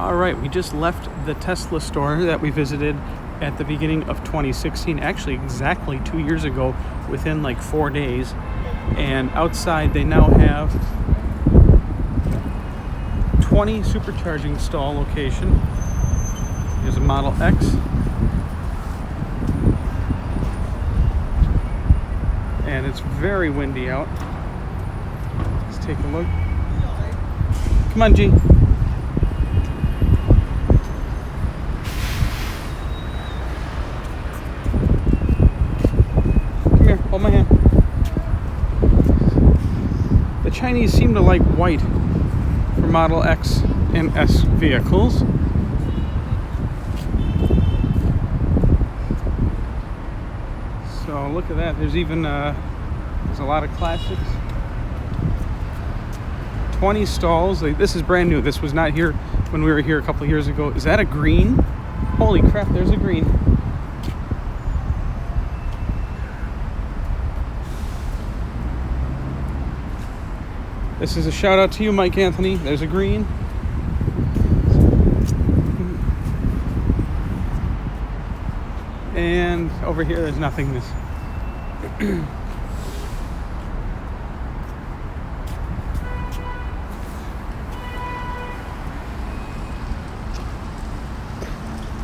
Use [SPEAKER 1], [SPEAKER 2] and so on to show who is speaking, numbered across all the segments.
[SPEAKER 1] All right, we just left the Tesla store that we visited at the beginning of 2016, actually exactly 2 years ago, within like 4 days. And outside they now have 20 supercharging stall location. Here's a Model X. And it's very windy out. Let's take a look. Come on, G. Come here, hold my hand. The Chinese seem to like white for Model X and S vehicles. So look at that. There's even there's a lot of classics. 20 stalls. This is brand new. This was not here when we were here a couple years ago. Is that a green? Holy crap, there's a green. This is a shout out to you, Mike Anthony. There's a green. And over here there's nothingness.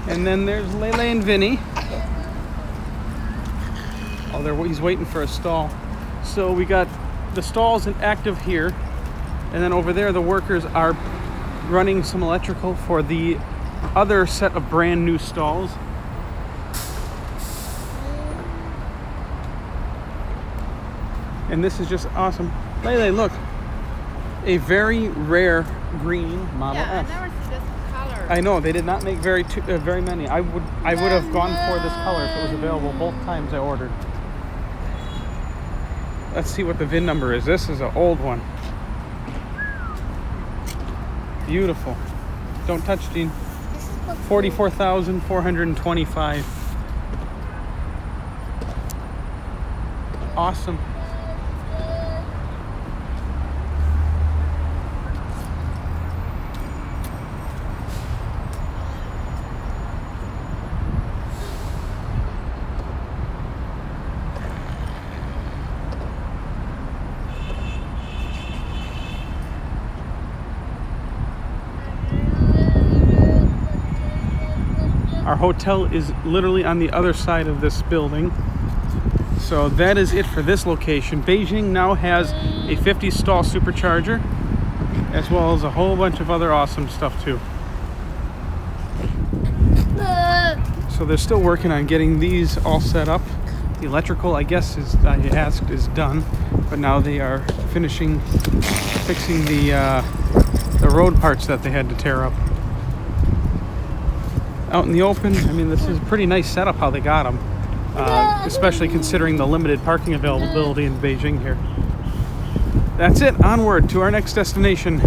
[SPEAKER 1] And then there's Lele and Vinny. Oh, he's waiting for a stall. So we got the stalls active here. And then over there, the workers are running some electrical for the other set of brand new stalls. And this is just awesome. Lele, look. A very rare green Model S.
[SPEAKER 2] I never see this color.
[SPEAKER 1] I know, they did not make very many. I would have gone for this color if it was available both times I ordered. Let's see what the VIN number is. This is an old one. Beautiful. Don't touch, Gene. 44,425. Awesome. Our hotel is literally on the other side of this building. So that is it for this location. Beijing now has a 50 stall supercharger, as well as a whole bunch of other awesome stuff too. So they're still working on getting these all set up. The electrical, I guess, is done, but now they are fixing the road parts that they had to tear up. Out in the open, I mean, this is a pretty nice setup how they got them, especially considering the limited parking availability in Beijing here. That's it. Onward to our next destination.